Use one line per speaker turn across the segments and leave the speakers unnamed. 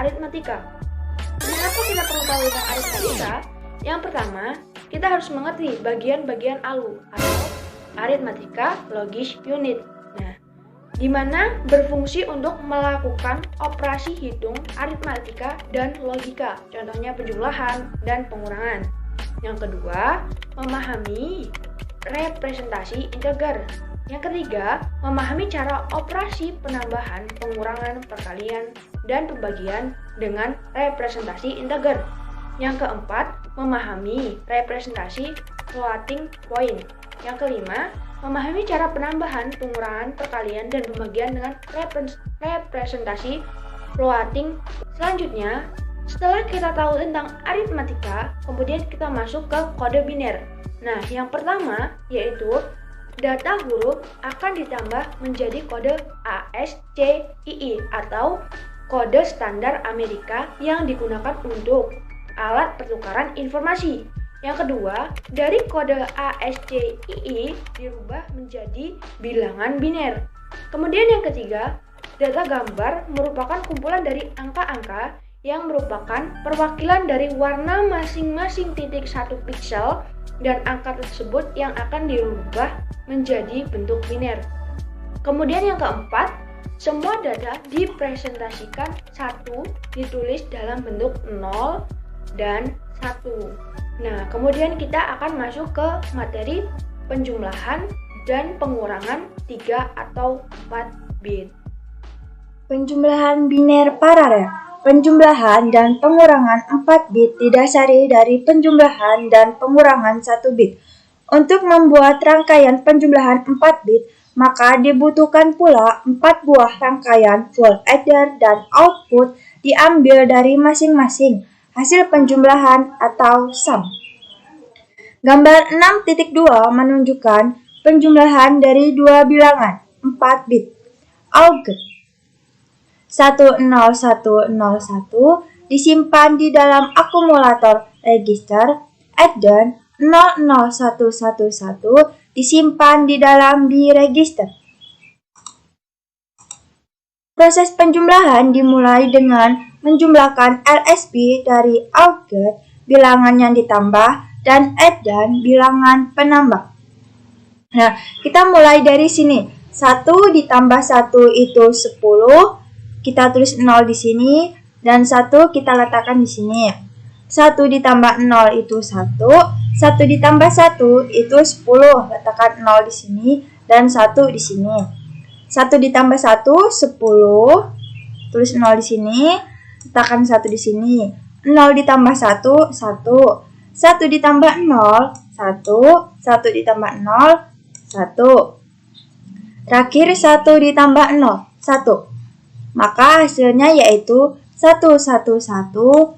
aritmatika. Mengapa kita perlu tahu tentang aritmatika? Yang pertama, kita harus mengerti bagian-bagian ALU atau aritmatika logis unit. Nah, di mana berfungsi untuk melakukan operasi hitung aritmatika dan logika, contohnya penjumlahan dan pengurangan. Yang kedua, memahami representasi integer. Yang ketiga, memahami cara operasi penambahan, pengurangan, perkalian, dan pembagian dengan representasi integer. Yang keempat, memahami representasi floating point. Yang kelima, memahami cara penambahan, pengurangan, perkalian, dan pembagian dengan representasi floating. Selanjutnya, setelah kita tahu tentang aritmatika, kemudian kita masuk ke kode biner. Nah, yang pertama yaitu data huruf akan ditambah menjadi kode ASCII atau kode standar Amerika yang digunakan untuk alat pertukaran informasi. Yang kedua, dari kode ASCII dirubah menjadi bilangan biner. Kemudian yang ketiga, data gambar merupakan kumpulan dari angka-angka yang merupakan perwakilan dari warna masing-masing titik satu piksel dan angka tersebut yang akan dirubah menjadi bentuk biner. Kemudian yang keempat, semua data dipresentasikan satu ditulis dalam bentuk 0 dan 1. Nah, kemudian kita akan masuk ke materi penjumlahan dan pengurangan 3 atau 4 bit.
Penjumlahan biner paralel. Penjumlahan dan pengurangan 4 bit didasari dari penjumlahan dan pengurangan 1 bit. Untuk membuat rangkaian penjumlahan 4 bit, maka dibutuhkan pula 4 buah rangkaian full adder dan output diambil dari masing-masing hasil penjumlahan atau sum. Gambar 6.2 menunjukkan penjumlahan dari dua bilangan 4 bit. Auget 10101 disimpan di dalam akumulator register, add-dan 00111 disimpan di dalam B register. Proses penjumlahan dimulai dengan menjumlahkan LSB dari auget, bilangan yang ditambah, dan add-dan bilangan penambah. Nah, kita mulai dari sini. 1 ditambah 1 itu 10. Kita tulis 0 di sini dan 1 kita letakkan di sini. 1 ditambah 0 itu 1. 1 ditambah 1 itu 10. Letakkan 0 di sini dan 1 di sini. 1 ditambah 1 10. Tulis 0 di sini, letakkan 1 di sini. 0 ditambah 1 1. 1 ditambah 0 1. 1 ditambah 0 1. Terakhir 1 ditambah 0 1. Maka hasilnya yaitu 11100.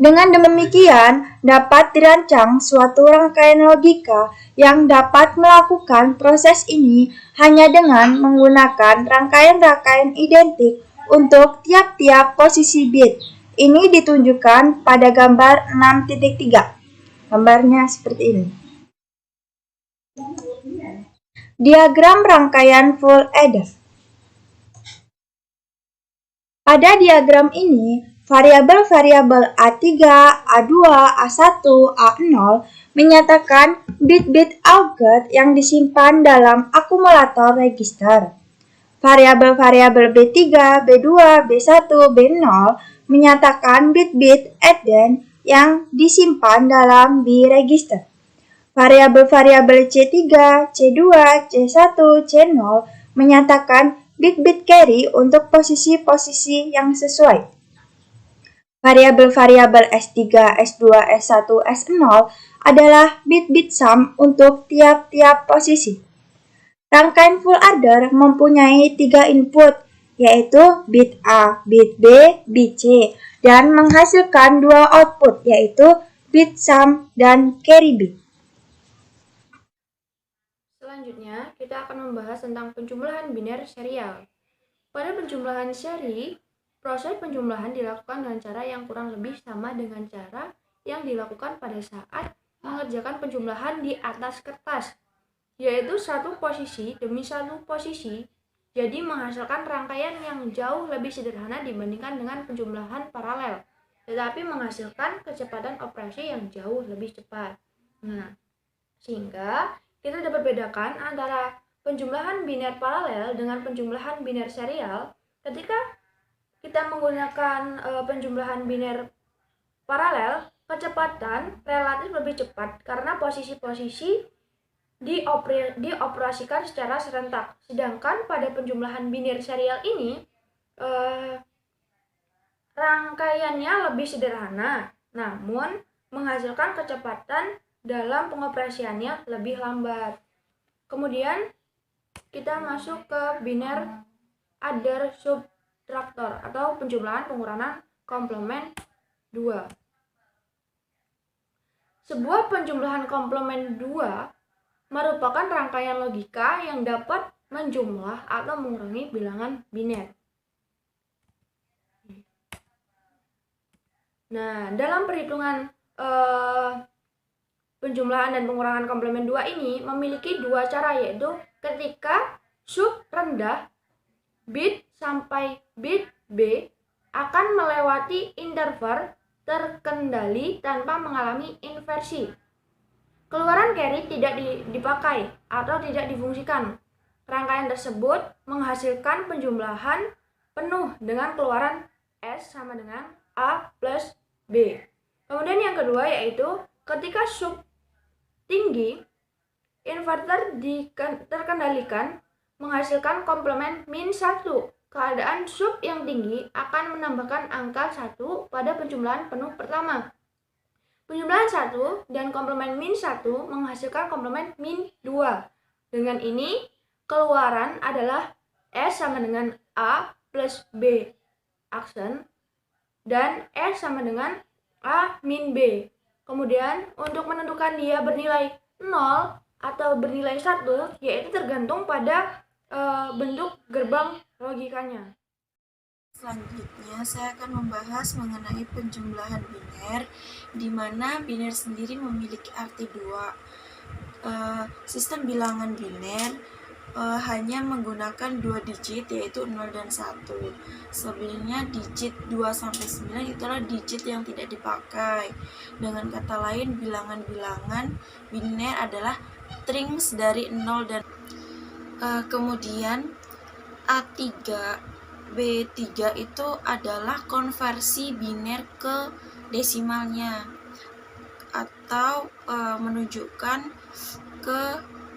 Dengan demikian, dapat dirancang suatu rangkaian logika yang dapat melakukan proses ini hanya dengan menggunakan rangkaian-rangkaian identik untuk tiap-tiap posisi bit. Ini ditunjukkan pada gambar 6.3. Gambarnya seperti ini. Diagram rangkaian full adder. Pada diagram ini, variabel-variabel A3, A2, A1, A0 menyatakan bit-bit auget yang disimpan dalam akumulator register. Variabel-variabel B3, B2, B1, B0 menyatakan bit-bit add-dan yang disimpan dalam B register. Variabel-variabel C3, C2, C1, C0 menyatakan bit-bit carry untuk posisi-posisi yang sesuai. Variabel-variabel S3, S2, S1, S0 adalah bit-bit sum untuk tiap-tiap posisi. Rangkaian full adder mempunyai 3 input, yaitu bit A, bit B, bit C, dan menghasilkan 2 output, yaitu bit sum dan carry bit.
Selanjutnya, kita akan membahas tentang penjumlahan biner serial. Pada penjumlahan seri, proses penjumlahan dilakukan dengan cara yang kurang lebih sama dengan cara yang dilakukan pada saat mengerjakan penjumlahan di atas kertas, yaitu satu posisi demi satu posisi jadi menghasilkan rangkaian yang jauh lebih sederhana dibandingkan dengan penjumlahan paralel, tetapi menghasilkan kecepatan operasi yang jauh lebih cepat. Nah, sehingga kita dapat bedakan antara penjumlahan biner paralel dengan penjumlahan biner serial. Ketika kita menggunakan penjumlahan biner paralel, kecepatan relatif lebih cepat karena posisi-posisi dioperasikan secara serentak. Sedangkan pada penjumlahan biner serial ini rangkaiannya lebih sederhana, namun menghasilkan kecepatan dalam pengoperasiannya lebih lambat. Kemudian kita masuk ke biner adder subtraktor atau penjumlahan pengurangan komplement 2. Sebuah penjumlahan komplement 2 merupakan rangkaian logika yang dapat menjumlah atau mengurangi bilangan biner. Nah, dalam perhitungan penjumlahan dan pengurangan komplement 2 ini memiliki dua cara, yaitu ketika sub rendah bit sampai bit B akan melewati interval terkendali tanpa mengalami inversi. Keluaran carry tidak dipakai atau tidak difungsikan. Rangkaian tersebut menghasilkan penjumlahan penuh dengan keluaran S sama dengan A plus B. Kemudian yang kedua yaitu ketika sub tinggi, inverter terkendalikan menghasilkan komplement min 1. Keadaan sub yang tinggi akan menambahkan angka 1 pada penjumlahan penuh pertama. Penjumlahan 1 dan komplement min 1 menghasilkan komplement min 2. Dengan ini, keluaran adalah S sama dengan A plus B aksen dan S sama dengan A min B. Kemudian, untuk menentukan dia bernilai 0 atau bernilai 1, yaitu tergantung pada bentuk gerbang logikanya.
Selanjutnya, saya akan membahas mengenai penjumlahan biner, di mana biner sendiri memiliki arti dua. Sistem bilangan biner hanya menggunakan dua digit, yaitu 0 dan 1. Selebihnya digit 2-9 itulah digit yang tidak dipakai. Dengan kata lain, bilangan-bilangan biner adalah strings dari 0 dan kemudian A3 B3 itu adalah konversi biner ke desimalnya atau menunjukkan ke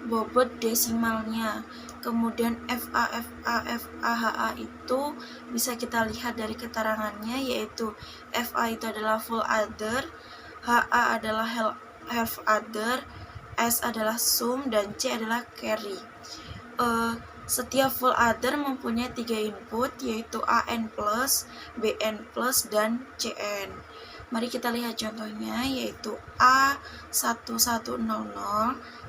bobot desimalnya. Kemudian FA itu bisa kita lihat dari keterangannya, yaitu FA itu adalah full adder, HA adalah half adder, S adalah sum, dan C adalah carry. Setiap full adder mempunyai 3 input, yaitu AN+, BN+, dan CN. Mari kita lihat contohnya, yaitu A1100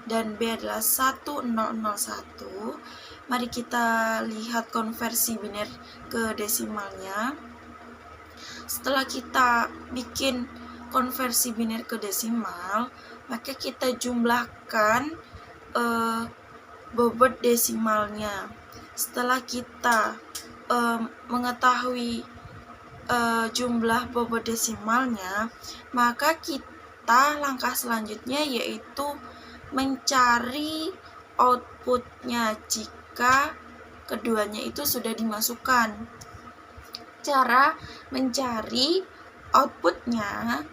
dan B adalah 1001. Mari kita lihat konversi biner ke desimalnya. Setelah kita bikin konversi biner ke desimal, maka kita jumlahkan bobot desimalnya. Setelah kita mengetahui jumlah bobot desimalnya, maka kita langkah selanjutnya yaitu mencari outputnya jika keduanya itu sudah dimasukkan. Cara mencari outputnya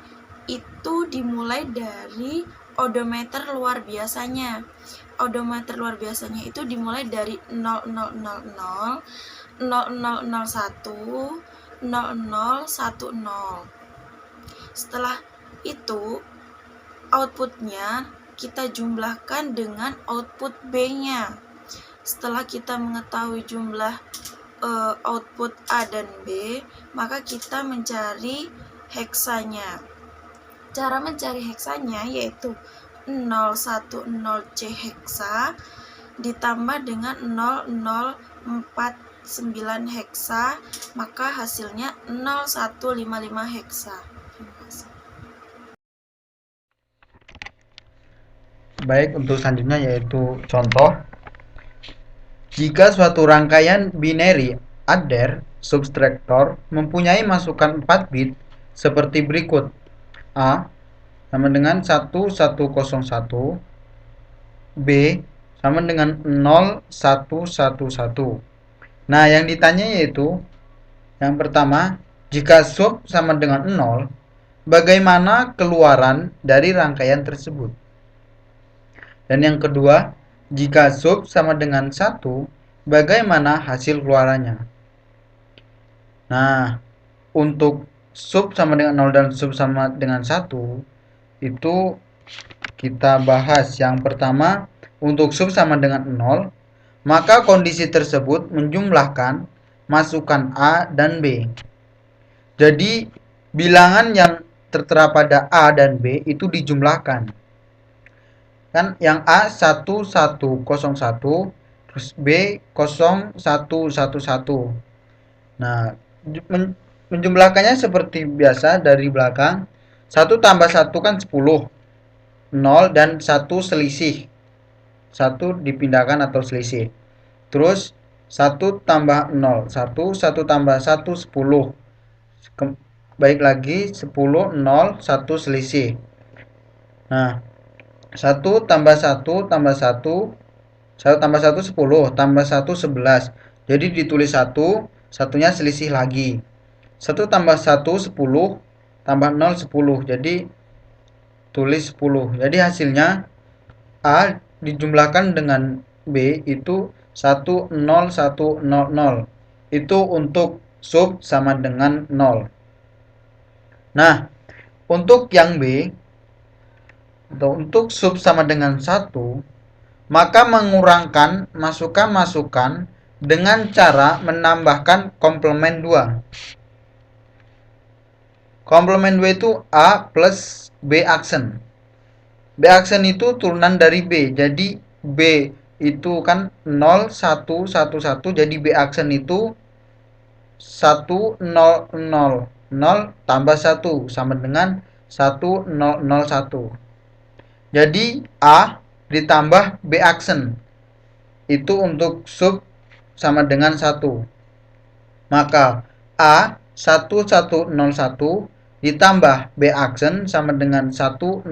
itu dimulai dari odometer luar biasanya. Odometer luar biasanya itu dimulai dari 0000, 0001, 0010. Setelah itu outputnya kita jumlahkan dengan output B-nya. Setelah kita mengetahui jumlah output A dan B, maka kita mencari heksanya. Cara mencari heksanya yaitu 010C heksa ditambah dengan 0049 heksa, maka hasilnya 0155 heksa.
Baik, untuk selanjutnya yaitu contoh. Jika suatu rangkaian binary adder subtractor mempunyai masukan 4 bit seperti berikut. A sama dengan 1101, B sama dengan 0111. Nah, yang ditanya yaitu yang pertama, jika sub sama dengan 0, bagaimana keluaran dari rangkaian tersebut? Dan yang kedua, jika sub sama dengan 1, bagaimana hasil keluarannya? Nah, untuk sub sama dengan 0 dan sub sama dengan 1, itu kita bahas. Yang pertama, untuk sub sama dengan 0, maka kondisi tersebut menjumlahkan masukan A dan B. Jadi, bilangan yang tertera pada A dan B itu dijumlahkan. Kan yang A 1101, terus B 0111. Nah, menjumlahkannya seperti biasa dari belakang. 1 tambah 1 kan 10. 0 dan 1 selisih. 1 dipindahkan atau selisih. Terus 1 tambah 0, 1 tambah 1 10. Baik lagi 10, 0, 1 selisih. Nah, 1 tambah 1 tambah 1, 1 tambah 1 10, tambah 1 11. Jadi ditulis 1, satunya selisih lagi. 1 tambah 1 10, tambah 0 10. Jadi tulis 10. Jadi hasilnya A dijumlahkan dengan B itu 10100. Itu untuk sub sama dengan 0. Nah, untuk yang B atau untuk sub sama dengan 1, maka mengurangkan masukan-masukan dengan cara menambahkan komplement 2. Komplement 2 itu A plus B aksen. B aksen itu turunan dari B. Jadi B itu kan 0 1 1 1, jadi B aksen itu 1 0 0 0 tambah 1 sama dengan 1 0 0 1. Jadi A ditambah B aksen itu untuk sub sama dengan 1. Maka A 1101 ditambah B aksen sama dengan 1001.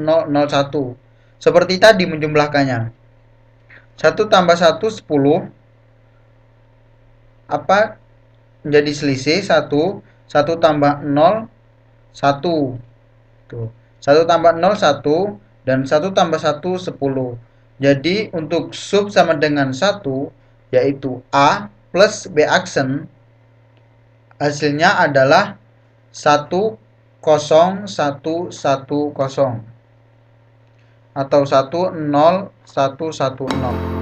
Seperti tadi menjumlahkannya. 1 tambah 1 10. Apa menjadi selisih 1. 1 tambah 0 1. Tuh. 1 tambah 0 1 dan 1 tambah 1 10. Jadi untuk sub sama dengan 1 yaitu A plus B aksen, hasilnya adalah 10110 atau 10110.